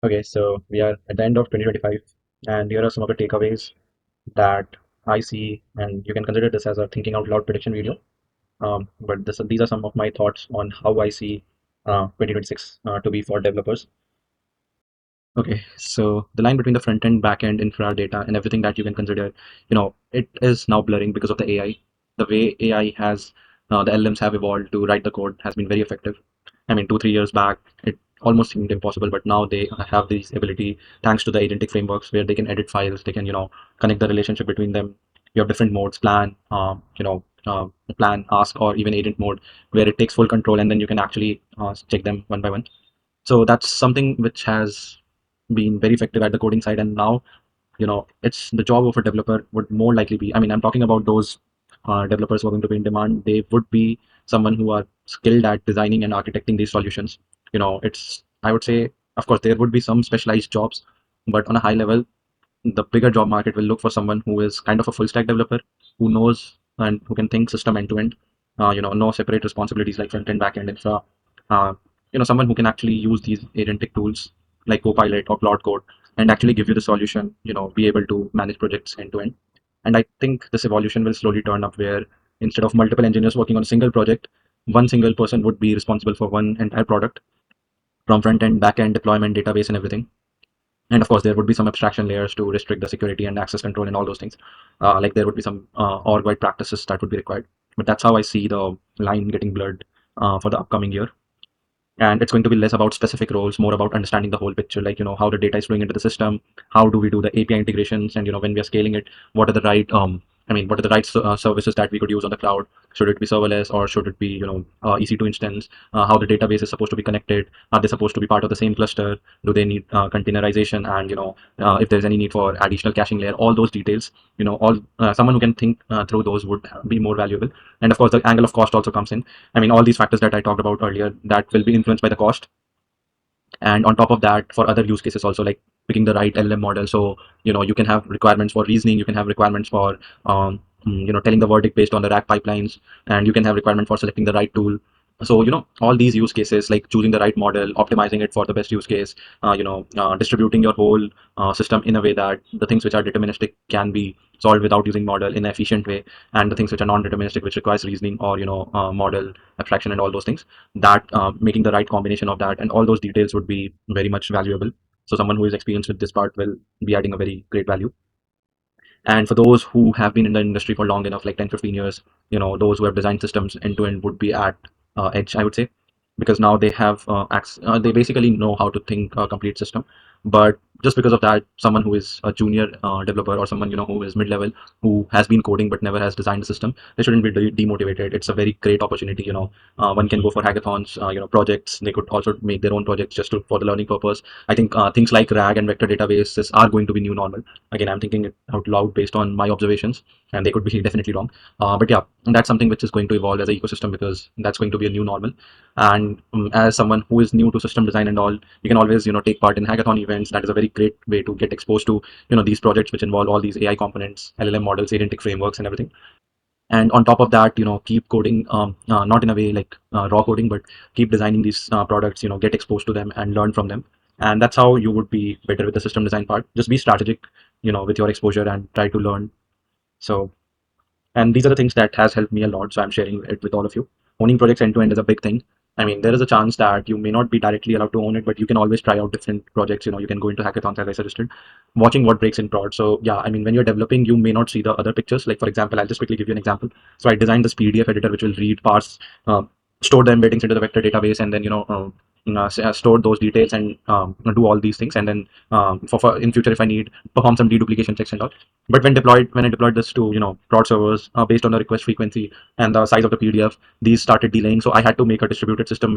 Okay, so we are at the end of 2025, and here are some of the takeaways that I see, and you can consider this as a thinking out loud prediction video. But these are some of my thoughts on how I see 2026 to be for developers. Okay, so the line between the front end, back end, infra data, and everything that you can consider, it is now blurring because of the AI. The way AI has, the LLMs have evolved to write the code has been very effective. I mean, 2, 3 years back, it almost seemed impossible, but now they have this ability thanks to the agentic frameworks where they can edit files, they can, connect the relationship between them. You have different modes, plan, ask, or even agent mode, where it takes full control, and then you can actually check them one by one. So that's something which has been very effective at the coding side, and now it's the job of a developer would more likely be, I mean, I'm talking about those developers who are going to be in demand. They would be someone who are skilled at designing and architecting these solutions. It's, I would say, of course there would be some specialized jobs, but on a high level the bigger job market will look for someone who is kind of a full stack developer, who knows and who can think system end to end. No separate responsibilities like front end, back end, infra. Uh, Someone who can actually use these agentic tools like Copilot or Cloud Code and actually give you the solution. Be able to manage projects end to end. And I think this evolution will slowly turn up where instead of multiple engineers working on a single project, one single person would be responsible for one entire product from front end, back end, deployment, database, and everything. And of course there would be some abstraction layers to restrict the security and access control and all those things. Like there would be some org wide practices that would be required, but that's how I see the line getting blurred for the upcoming year. And it's going to be less about specific roles, more about understanding the whole picture, like how the data is flowing into the system, how do we do the API integrations, and when we are scaling it, what are the right what are the right services that we could use on the cloud? Should it be serverless or should it be EC2 instance? How the database is supposed to be connected? Are they supposed to be part of the same cluster? Do they need containerization? And if there's any need for additional caching layer, all those details, all someone who can think through those would be more valuable. And of course the angle of cost also comes in. I mean, all these factors that I talked about earlier that will be influenced by the cost. And on top of that, for other use cases also, like picking the right LLM model. So, you can have requirements for reasoning, you can have requirements for, telling the verdict based on the RAG pipelines, and you can have requirement for selecting the right tool. So, all these use cases, like choosing the right model, optimizing it for the best use case, distributing your whole system in a way that the things which are deterministic can be solved without using model in an efficient way, and the things which are non-deterministic, which requires reasoning or model abstraction and all those things, that making the right combination of that and all those details would be very much valuable. So someone who is experienced with this part will be adding a very great value. And for those who have been in the industry for long enough, like 10, 15 years, those who have designed systems end to end would be at edge, I would say, because now they have they basically know how to think a complete system. But just because of that, someone who is a junior developer or someone who is mid-level, who has been coding but never has designed a system, they shouldn't be demotivated. It's a very great opportunity. One can go for hackathons, projects. They could also make their own projects just for the learning purpose. I think things like RAG and vector databases are going to be new normal. Again, I'm thinking it out loud based on my observations, and they could be definitely wrong. But yeah, that's something which is going to evolve as an ecosystem, because that's going to be a new normal. And as someone who is new to system design and all, you can always take part in hackathon events. That is a very great way to get exposed to these projects which involve all these AI components, LLM models, agentic frameworks, and everything. And on top of that, keep coding, not in a way like raw coding, but keep designing these products, get exposed to them and learn from them. And that's how you would be better with the system design part. Just be strategic with your exposure and try to learn. So, and these are the things that has helped me a lot, so I'm sharing it with all of you. Owning projects end to end is a big thing. I mean, there is a chance that you may not be directly allowed to own it, but you can always try out different projects. You can go into hackathons, as I suggested, watching what breaks in prod. So yeah, I mean, when you're developing, you may not see the other pictures. Like for example, I'll just quickly give you an example. So I designed this PDF editor which will read, parse, store the embeddings into the vector database, and then store those details and do all these things. And then for in future, if I need, perform some deduplication checks and all. But when I deployed this to prod servers, based on the request frequency and the size of the PDF, these started delaying. So I had to make a distributed system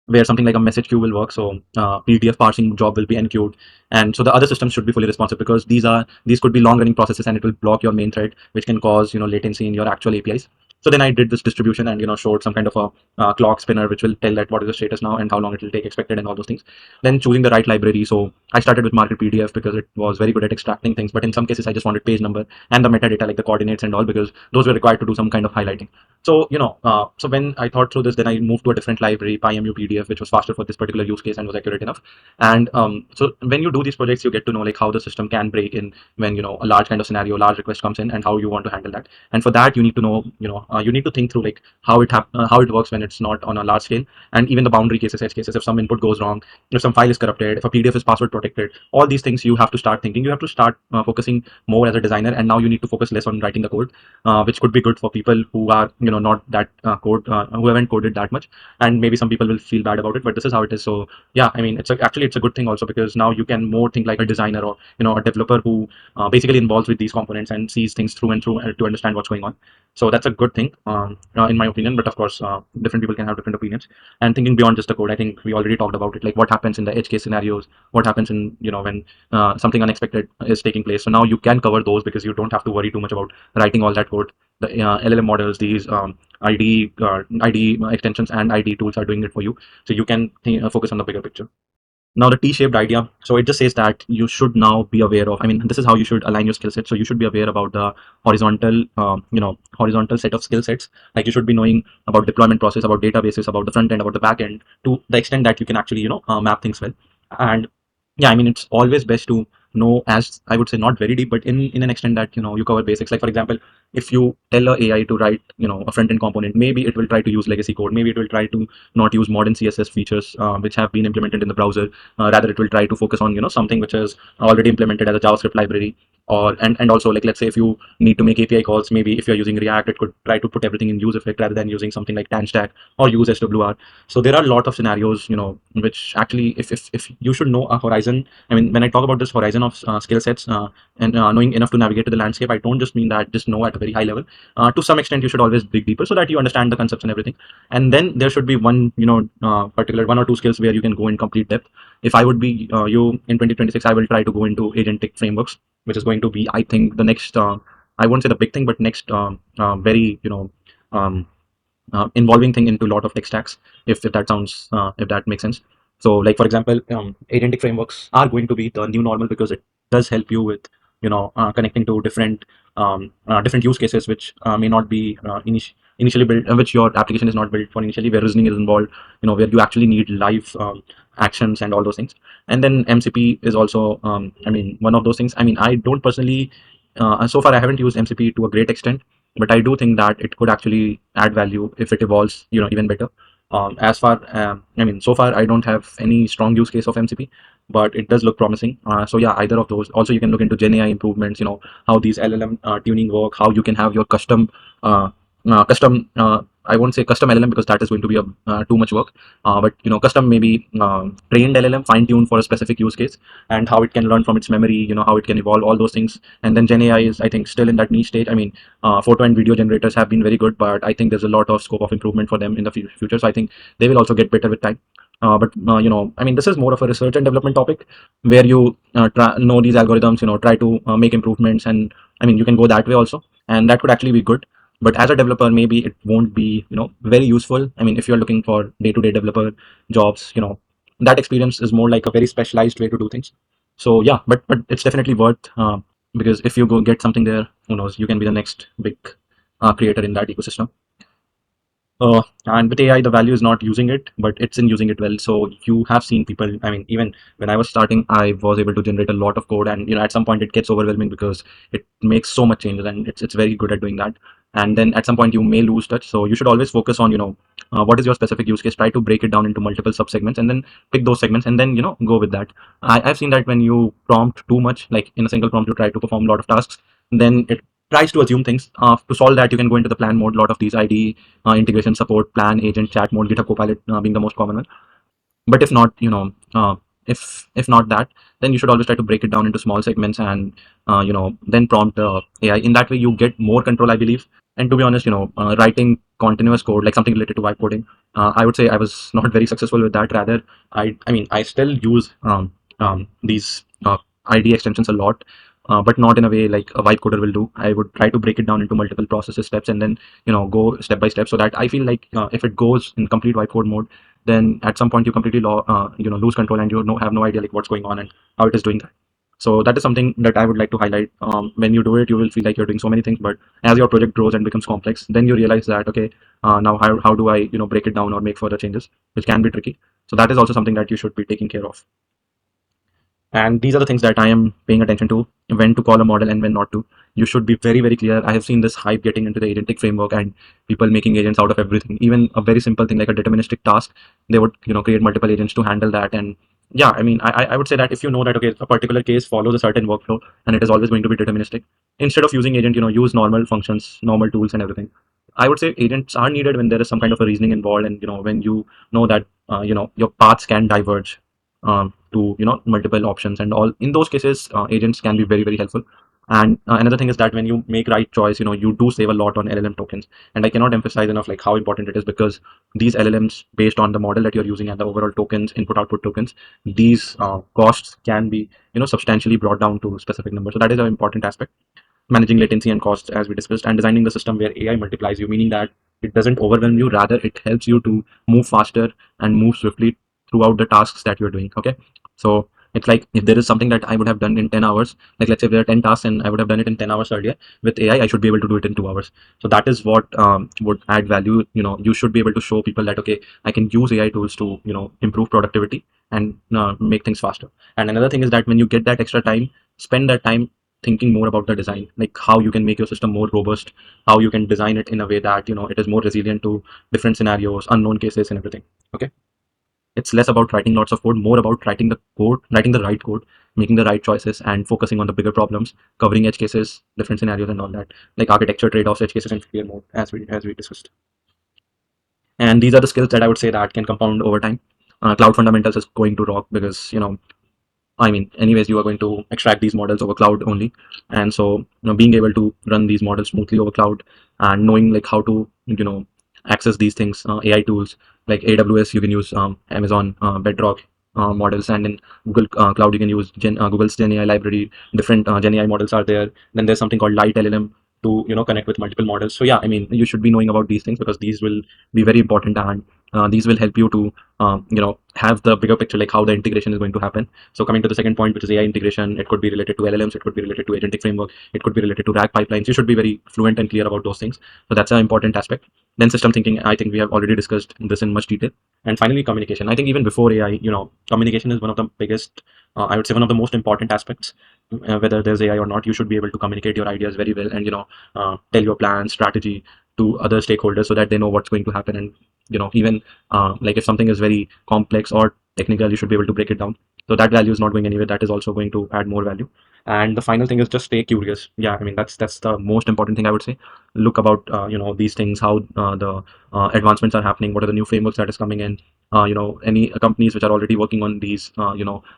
where something like a message queue will work. So PDF parsing job will be enqueued, and so the other systems should be fully responsive, because these could be long running processes, and it will block your main thread, which can cause latency in your actual APIs. So then I did this distribution and showed some kind of a clock spinner which will tell that what is the status now and how long it will take expected and all those things. Then choosing the right library. So I started with market PDF because it was very good at extracting things, but in some cases I just wanted page number and the metadata like the coordinates and all, because those were required to do some kind of highlighting. So so when I thought through this, then I moved to a different library, PyMU PDF, which was faster for this particular use case and was accurate enough. And so when you do these projects, you get to know like how the system can break in when a large kind of scenario, large request comes in, and how you want to handle that. And for that, you need to know, you need to think through like how it works when it's not on a large scale, and even the boundary cases, edge cases. If some input goes wrong, if some file is corrupted, if a PDF is password protected, all these things you have to start thinking. You have to start focusing more as a designer, and now you need to focus less on writing the code, which could be good for people who are not that who haven't coded that much, and maybe some people will feel bad about it, but this is how it is. So yeah, I mean, actually it's a good thing also, because now you can more think like a designer, or a developer who basically involves with these components and sees things through and through to understand what's going on. So that's a good thing, in my opinion. But of course, different people can have different opinions. And thinking beyond just the code, I think we already talked about it, like what happens in the edge case scenarios, what happens in when something unexpected is taking place. So now you can cover those, because you don't have to worry too much about writing all that code. The LLM models, these IDE extensions and IDE tools are doing it for you, so you can focus on the bigger picture. Now the T-shaped idea, so it just says that you should now be aware of, I mean, this is how you should align your skill set. So you should be aware about the horizontal set of skill sets. Like you should be knowing about deployment process, about databases, about the front end, about the back end, to the extent that you can actually map things well. And yeah, I mean, it's always best to know, as I would say, not very deep, but in an extent that you cover basics. Like for example, if you tell a AI to write a front end component, maybe it will try to use legacy code, maybe it will try to not use modern CSS features which have been implemented in the browser. Rather, it will try to focus on something which is already implemented as a JavaScript library. Or and also, like, let's say if you need to make API calls, maybe if you're using React, it could try to put everything in use effect rather than using something like TanStack or use SWR. So there are a lot of scenarios which actually, if you should know a horizon. I mean, when I talk about this horizon of skill sets, and knowing enough to navigate to the landscape, I don't just mean that just know at a very high level. To some extent, you should always dig deeper so that you understand the concepts and everything. And then there should be one, particular one or two skills where you can go in complete depth. If I would be you in 2026, I will try to go into agentic frameworks, which is going to be, I think, the next. I won't say the big thing, but next very um, involving thing into a lot of tech stacks, if that sounds if that makes sense. So like for example, agentic frameworks are going to be the new normal, because it does help you with connecting to different use cases which may not be initially built, which your application is not built for initially, where reasoning is involved, where you actually need live actions and all those things. And then MCP is also I mean, one of those things. I mean, I don't personally so far I haven't used MCP to a great extent, but I do think that it could actually add value if it evolves even better. As far I mean, so far I don't have any strong use case of MCP, but it does look promising. So yeah, either of those. Also, you can look into Gen AI improvements, how these LLM tuning work, how you can have your custom I won't say custom LLM, because that is going to be a too much work, but custom, maybe trained LLM, fine tuned for a specific use case, and how it can learn from its memory, how it can evolve, all those things. And then Gen AI is, I think, still in that niche stage. I mean, photo and video generators have been very good, but I think there's a lot of scope of improvement for them in the future. So I think they will also get better with time. But I mean, this is more of a research and development topic, where you know these algorithms, try to make improvements, and I mean, you can go that way also, and that could actually be good. But as a developer, maybe it won't be very useful. I mean, if you're looking for day-to-day developer jobs, that experience is more like a very specialized way to do things. So yeah, but it's definitely worth, because if you go get something there, who knows, you can be the next big creator in that ecosystem. And with AI, the value is not using it, but it's in using it well. So you have seen people. I mean, even when I was starting, I was able to generate a lot of code, and at some point it gets overwhelming because it makes so much changes, and it's very good at doing that. And then at some point you may lose touch. So you should always focus on what is your specific use case. Try to break it down into multiple sub segments, and then pick those segments, and then go with that. I've seen that when you prompt too much, like in a single prompt, you try to perform a lot of tasks, then it tries to assume things. To solve that, you can go into the plan mode. A lot of these IDE integration support, plan, agent, chat mode, GitHub Copilot being the most common one. But if not, if not that, then you should always try to break it down into small segments, and then prompt AI. In that way, you get more control, I believe. And to be honest, writing continuous code, like something related to vibe coding, I would say I was not very successful with that. Rather, I mean, I still use these IDE extensions a lot, but not in a way like a vibe coder will do. I would try to break it down into multiple processes, steps, and then go step by step, so that I feel like if it goes in complete vibe code mode, then at some point you completely lose control, and you have no idea like what's going on and how it is doing that. So that is something that I would like to highlight. When you do it, you will feel like you're doing so many things, but as your project grows and becomes complex, then you realize that okay, now how do I break it down or make further changes, which can be tricky. So that is also something that you should be taking care of. And these are the things that I am paying attention to, when to call a model and when not to. You should be very, very clear. I have seen this hype getting into the agentic framework and people making agents out of everything. Even a very simple thing like a deterministic task, they would create multiple agents to handle that. And yeah, I mean, I would say that if you know that okay, a particular case follows a certain workflow and it is always going to be deterministic, instead of using agent, use normal functions, normal tools and everything. I would say agents are needed when there is some kind of a reasoning involved, and when you know that your paths can diverge to multiple options and all. In those cases, agents can be very, very helpful. And another thing is that when you make right choice, you do save a lot on LLM tokens. And I cannot emphasize enough like how important it is, because these LLMs, based on the model that you're using and the overall tokens, input output tokens, these costs can be substantially brought down to specific numbers. So that is an important aspect. Managing latency and costs, as we discussed, and designing the system where AI multiplies you, meaning that it doesn't overwhelm you, rather it helps you to move faster and move swiftly throughout the tasks that you're doing. Okay, so it's like if there is something that I would have done in 10 hours, like let's say there are 10 tasks and I would have done it in 10 hours earlier, with AI I should be able to do it in 2 hours. So that is what would add value. You should be able to show people that okay, I can use AI tools to improve productivity and make things faster. And another thing is that when you get that extra time, spend that time thinking more about the design, like how you can make your system more robust, how you can design it in a way that it is more resilient to different scenarios, unknown cases and everything. Okay, it's less about writing lots of code, more about writing the right code, making the right choices and focusing on the bigger problems, covering edge cases, different scenarios and all that, like architecture trade-offs, edge cases and failure mode, as we discussed. And these are the skills that I would say that can compound over time. Cloud fundamentals is going to rock, because I mean, anyways, you are going to extract these models over cloud only. And so, being able to run these models smoothly over cloud, and knowing like how to, access these things, AI tools like AWS, you can use Amazon Bedrock models, and in Google Cloud, you can use Google's Gen AI library. Different Gen AI models are there. Then there's something called Light LLM to connect with multiple models. So yeah, I mean, you should be knowing about these things, because these will be very important, and these will help you to have the bigger picture, like how the integration is going to happen. So coming to the second point, which is AI integration, it could be related to LLMs, it could be related to agentic framework, it could be related to RAG pipelines. You should be very fluent and clear about those things. So that's an important aspect. Then system thinking, I think we have already discussed this in much detail. And finally, communication. I think even before AI, communication is one of the biggest, I would say one of the most important aspects. Whether there's AI or not, you should be able to communicate your ideas very well, and tell your plan, strategy to other stakeholders, so that they know what's going to happen. And even like if something is very complex or technical, you should be able to break it down. So that value is not going anywhere, that is also going to add more value. And the final thing is just stay curious. Yeah, I mean, that's the most important thing I would say. Look about these things, how the advancements are happening, what are the new frameworks that is coming in, any companies which are already working on these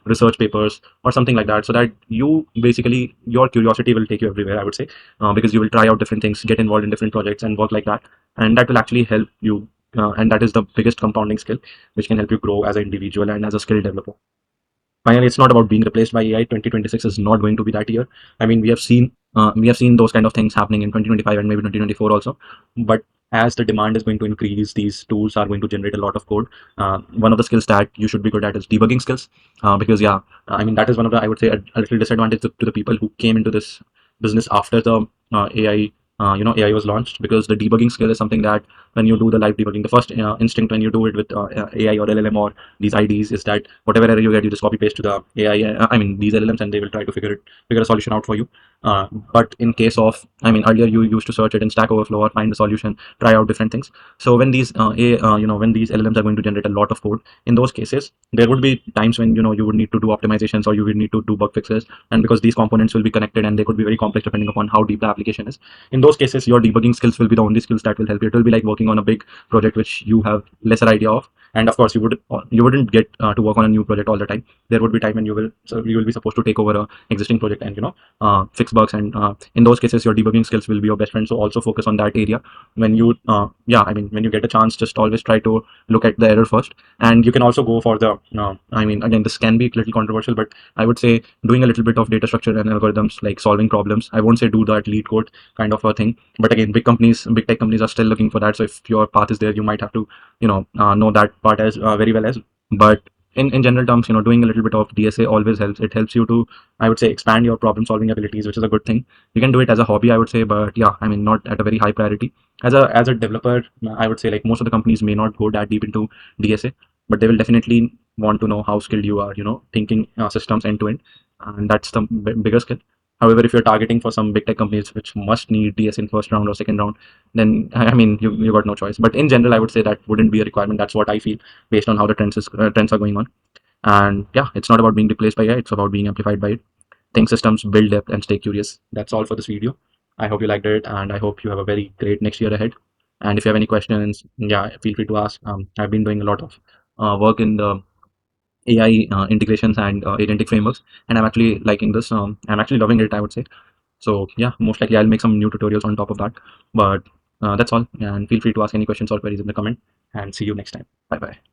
research papers or something like that, so that you basically, your curiosity will take you everywhere, I would say, because you will try out different things, get involved in different projects and work like that. And that will actually help you, and that is the biggest compounding skill which can help you grow as an individual and as a skill developer. Finally, it's not about being replaced by AI. 2026 is not going to be that year. I mean, we have seen those kind of things happening in 2025 and maybe 2024 also. But as the demand is going to increase, these tools are going to generate a lot of code. One of the skills that you should be good at is debugging skills, because yeah, I mean, that is one of the, I would say, a little disadvantage to the people who came into this business after the AI. AI was launched, because the debugging skill is something that when you do the live debugging, the first instinct when you do it with AI or LLM or these IDs is that whatever error you get, you just copy paste to the AI. I mean, these LLMs, and they will try to figure a solution out for you. But in case of, I mean, earlier you used to search it in Stack Overflow or find a solution, try out different things. So when these when these LLMs are going to generate a lot of code, in those cases there would be times when you would need to do optimizations, or you would need to do bug fixes, and because these components will be connected and they could be very complex depending upon how deep the application is. In those cases, your debugging skills will be the only skills that will help you. It will be like working on a big project which you have lesser idea of, and of course you wouldn't get to work on a new project all the time. There would be time when you will be supposed to take over a existing project and fix bugs, and in those cases your debugging skills will be your best friend. So also focus on that area. When you I mean, when you get a chance, just always try to look at the error first, and you can also go for the I mean, again, this can be a little controversial, but I would say doing a little bit of data structure and algorithms, like solving problems. I won't say do that lead code kind of a thing, but again, big tech companies are still looking for that. So if your path is there, you might have to know that part as very well as. But in general terms, doing a little bit of DSA always helps. It helps you to, I would say, expand your problem solving abilities, which is a good thing. You can do it as a hobby, I would say, but yeah, I mean, not at a very high priority. As a developer, I would say, like, most of the companies may not go that deep into DSA, but they will definitely want to know how skilled you are, thinking systems end to end, and that's the bigger skill. However, if you're targeting for some big tech companies which must need DS in first round or second round, then I mean you got no choice. But in general, I would say that wouldn't be a requirement. That's what I feel based on how the trends are going on. And yeah, it's not about being replaced by AI. It's about being amplified by it. Think systems, build depth, and stay curious. That's all for this video. I hope you liked it, and I hope you have a very great next year ahead. And if you have any questions, yeah, feel free to ask. I've been doing a lot of work in the AI integrations and agentic frameworks, and I'm actually liking this. I'm actually loving it, I would say. So yeah, most likely I'll make some new tutorials on top of that. But that's all. And feel free to ask any questions or queries in the comment. And see you next time. Bye bye.